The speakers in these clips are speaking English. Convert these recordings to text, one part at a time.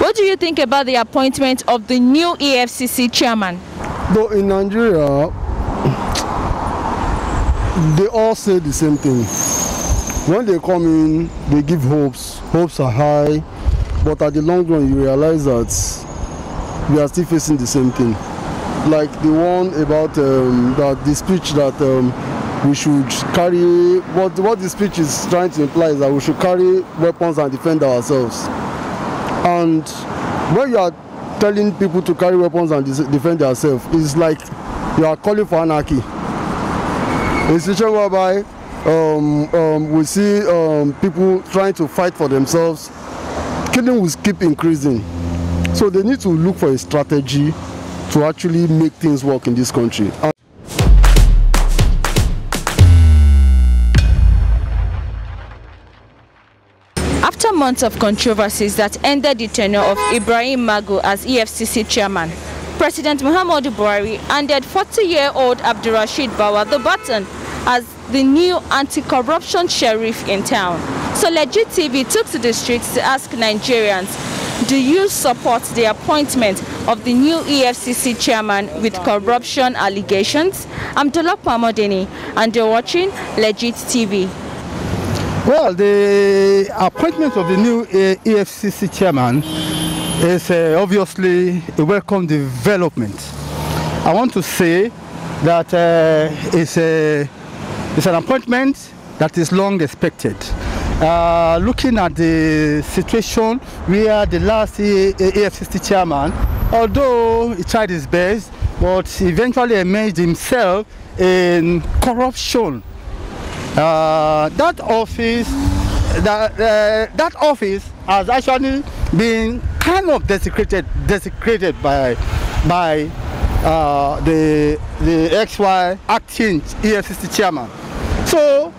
What do you think about the appointment of the new EFCC chairman? Though in Nigeria, they all say the same thing. When they come in, they give hopes. Hopes are high, but at the long run, you realize that we are still facing the same thing. Like the one about that the speech that we should carry. What the speech is trying to imply is that we should carry weapons and defend ourselves. And when you are telling people to carry weapons and defend themselves, it's like you are calling for anarchy. A situation whereby we see people trying to fight for themselves, killing will keep increasing. So they need to look for a strategy to actually make things work in this country. After months of controversies that ended the tenure of Ibrahim Magu as EFCC chairman, President Muhammadu Buhari handed 40-year-old Abdulrasheed Bawa the baton as the new anti-corruption sheriff in town. So Legit TV took to the streets to ask Nigerians, do you support the appointment of the new EFCC chairman with corruption allegations? I'm Dolapo Amodeni and you're watching Legit TV. Well, the appointment of the new EFCC chairman is obviously a welcome development. I want to say that it's an appointment that is long expected. Looking at the situation where the last EFCC chairman, although he tried his best, but eventually emerged himself in corruption. That office has actually been kind of desecrated by the XY acting EFCC chairman. So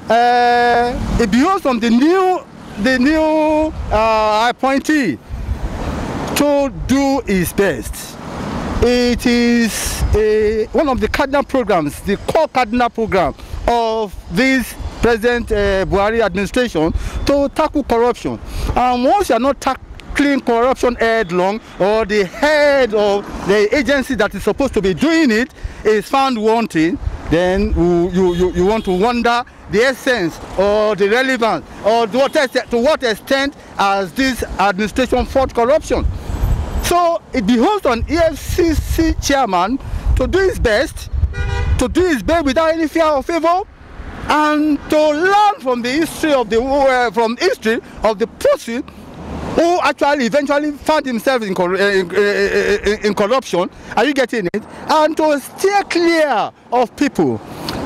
it behoves on the new appointee to do his best. It is one of the cardinal programs, the core cardinal program of this present Buhari administration to tackle corruption. And once you are not tackling corruption headlong, or the head of the agency that is supposed to be doing it is found wanting, then you want to wonder the essence or the relevance or to what extent has this administration fought corruption. So it behoves on EFCC chairman to do his best, without any fear or favor, and to learn from the history of the person who actually eventually found himself in corruption. Are you getting it? And to steer clear of people.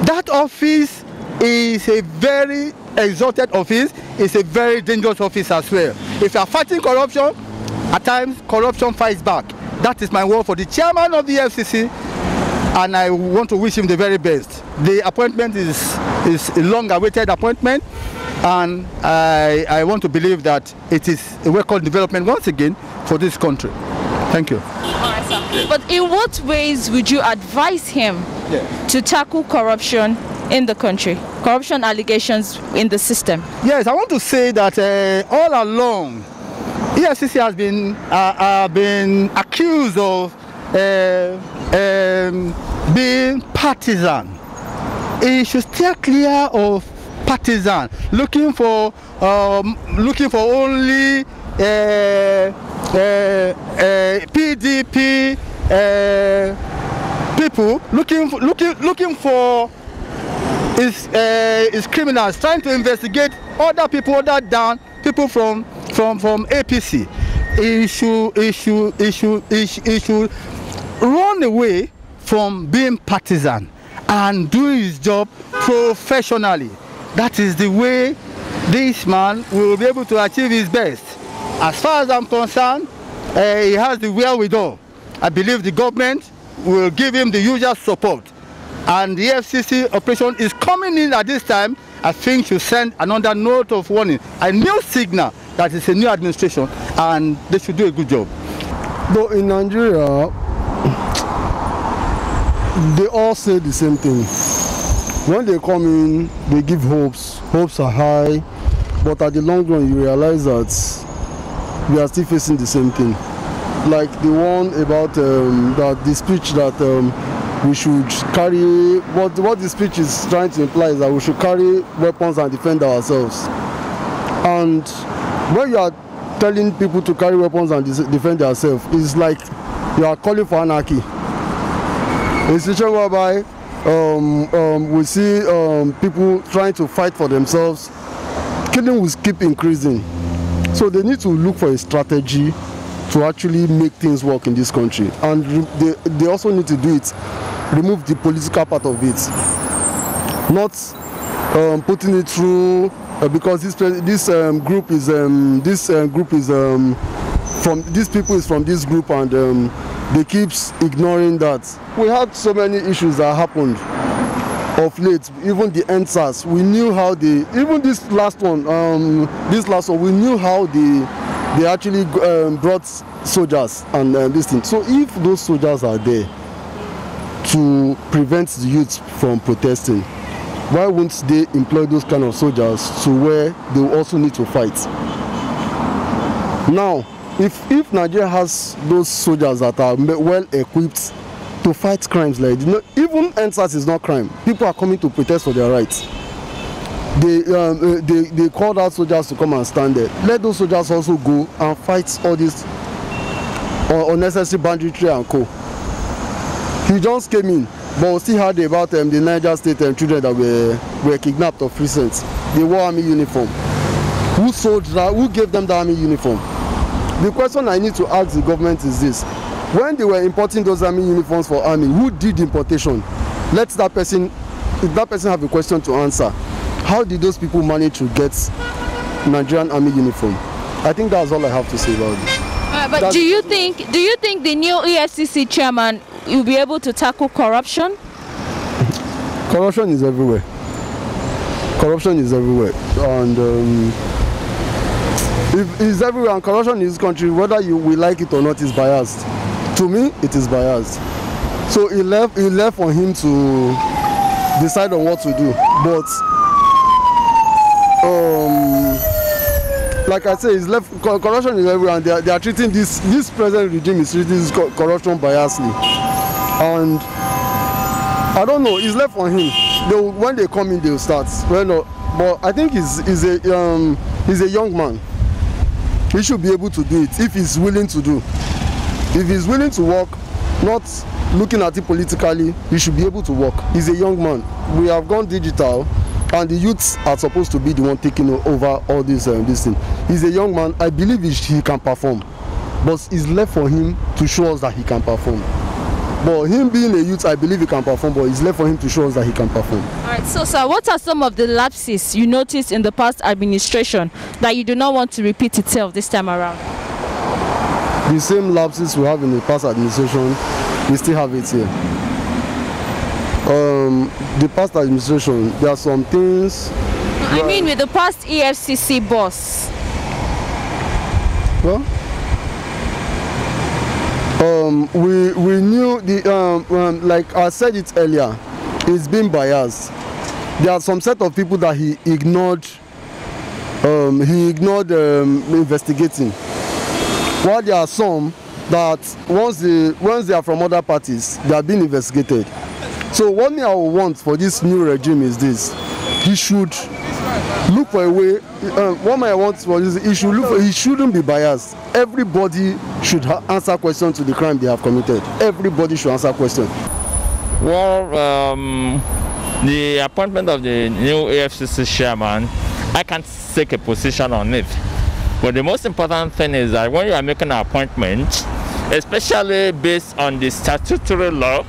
That office is a very exalted office. It's a very dangerous office as well. If you are fighting corruption, at times corruption fights back. That is my word for the chairman of the FCC. And I want to wish him the very best. The appointment is a long-awaited appointment, and I want to believe that it is a welcome development once again for this country. Thank you. All right, sir. Yes. But in what ways would you advise him to tackle corruption in the country, corruption allegations in the system? Yes, I want to say that all along, EFCC has been accused of being partisan. It should steer clear of partisan, looking for only PDP people, looking for is criminals, trying to investigate other people, people from APC. It should run away from being partisan and do his job professionally. That is the way this man will be able to achieve his best. As far as I'm concerned, he has the wherewithal. I believe the government will give him the usual support. And the FCC operation is coming in at this time. I think should send another note of warning, a new signal that it's a new administration and they should do a good job. Though in Nigeria, they all say the same thing. When they come in, they give hopes. Hopes are high, but at the long run, you realize that we are still facing the same thing. like the one about that the speech that we should carry, what the speech is trying to imply is that we should carry weapons and defend ourselves. And when you are telling people to carry weapons and defend themselves, it's like you are calling for anarchy. A situation whereby we see people trying to fight for themselves, killing will keep increasing. So they need to look for a strategy to actually make things work in this country, and they also need to do it, remove the political part of it, not putting it through because this group is from these people is from this group, and they keeps ignoring that. We had so many issues that happened of late, even the NSAS, we knew how they, even this last one, we knew how they actually brought soldiers and this thing. So if those soldiers are there to prevent the youth from protesting, why won't they employ those kind of soldiers to where they will also need to fight? Now, if Nigeria has those soldiers that are well equipped to fight crimes like this, even NSAS is not crime. People are coming to protest for their rights. They called out soldiers to come and stand there. Let those soldiers also go and fight all this unnecessary banditry and co. He just came in, but we still heard about the Niger State children that were kidnapped of recent. They wore army uniform. Who sold that? Who gave them the army uniform? The question I need to ask the government is this: when they were importing those army uniforms for army, who did the importation? Let that person, if that person have a question to answer, how did those people manage to get Nigerian army uniform? I think that's all I have to say about this. But do you think the new EFCC chairman will be able to tackle corruption? Corruption is everywhere. Corruption is everywhere, and if it's everywhere, and corruption in this country, whether we like it or not, is biased. To me, it is biased. So it left for him to decide on what to do. But like I say, it's left. Corruption is everywhere, and they are treating this present regime is treating this corruption biasly. And I don't know. It's left for him. When they come in, they'll start. Well, no, but I think he's a young man. He should be able to do it if he's willing to do. If he's willing to work, not looking at it politically, he should be able to work. He's a young man. We have gone digital, and the youths are supposed to be the one taking over all this thing. He's a young man. I believe he can perform, but it's left for him to show us that he can perform. But him being a youth, I believe he can perform, but it's left for him to show us that he can perform. All right, so sir, what are some of the lapses you noticed in the past administration that you do not want to repeat itself this time around? The same lapses we have in the past administration, we still have it here. The past administration, there are some things... I mean with the past EFCC boss. Well, we knew the like I said it earlier, it's been biased. There are some set of people that he ignored investigating, while there are some that once they are from other parties, they are being investigated. So what I want for this new regime is this: he should look for a way. What I want for this, he shouldn't be biased. Everybody should answer questions to the crime they have committed. Everybody should answer questions. Well, the appointment of the new EFCC chairman, I can't take a position on it. But the most important thing is that when you are making an appointment, especially based on the statutory law,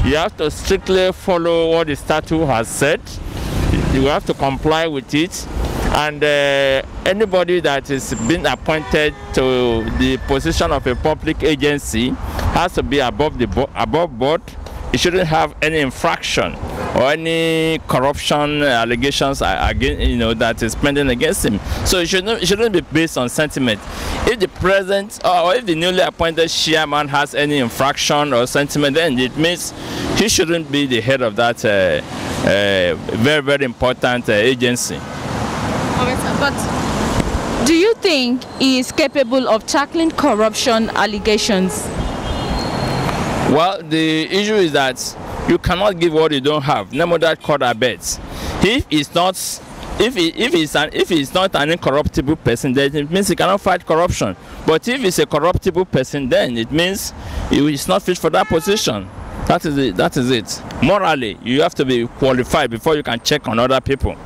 you have to strictly follow what the statute has said. You have to comply with it, and anybody that is being appointed to the position of a public agency has to be above board. It shouldn't have any infraction or any corruption allegations against, that is pending against him. So it shouldn't be based on sentiment. If the present or if the newly appointed chairman has any infraction or sentiment, then it means he shouldn't be the head of that very, very important agency. But do you think he is capable of tackling corruption allegations? Well, the issue is that you cannot give what you don't have. No matter what I bet. If he's not an incorruptible person, then it means he cannot fight corruption. But if he's a corruptible person, then it means he is not fit for that position. That is it. Morally, you have to be qualified before you can check on other people.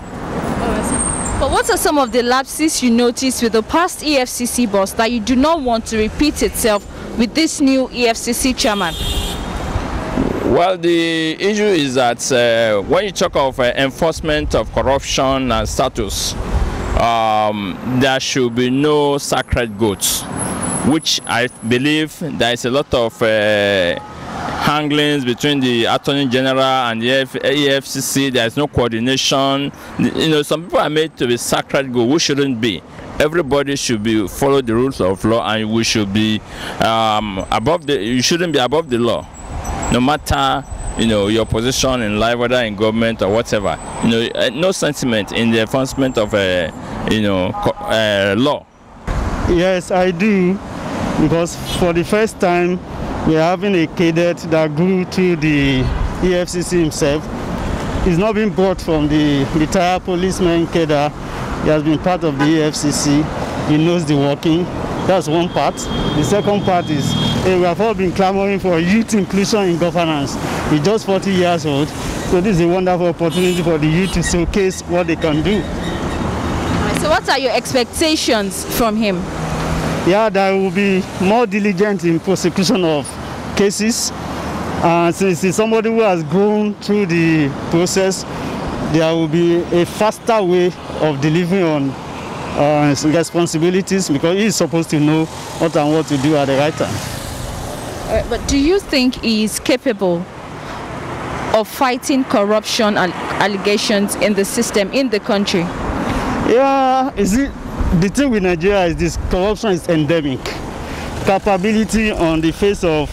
But what are some of the lapses you noticed with the past EFCC boss that you do not want to repeat itself with this new EFCC chairman? Well, the issue is that when you talk of enforcement of corruption and status, there should be no sacred goats, which I believe there is a lot of hanglings between the Attorney General and the EFCC. There is no coordination. You know, some people are made to be sacred goats, which shouldn't be. Everybody should be follow the rules of law, and we should be you shouldn't be above the law. No matter, you know, your position in life, whether in government or whatever, you know, no sentiment in the enforcement of law. Yes, I do, because for the first time we are having a cadet that grew to the EFCC himself. He's not been brought from the retired policeman cadre. He has been part of the EFCC. He knows the working. That's one part. The second part is we have all been clamoring for youth inclusion in governance. He's just 40 years old, so this is a wonderful opportunity for the youth to showcase what they can do. So what are your expectations from him? Yeah, that will be more diligent in prosecution of cases. Since he's somebody who has grown through the process, there will be a faster way of delivering on responsibilities, because he is supposed to know what and what to do at the right time. But do you think he is capable of fighting corruption and allegations in the system, in the country? Yeah, the thing with Nigeria is this: corruption is endemic. Capability on the face of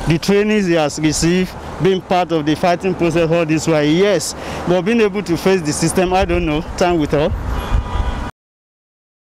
the trainings he has received, being part of the fighting process all this way, yes. But being able to face the system, I don't know, time will tell.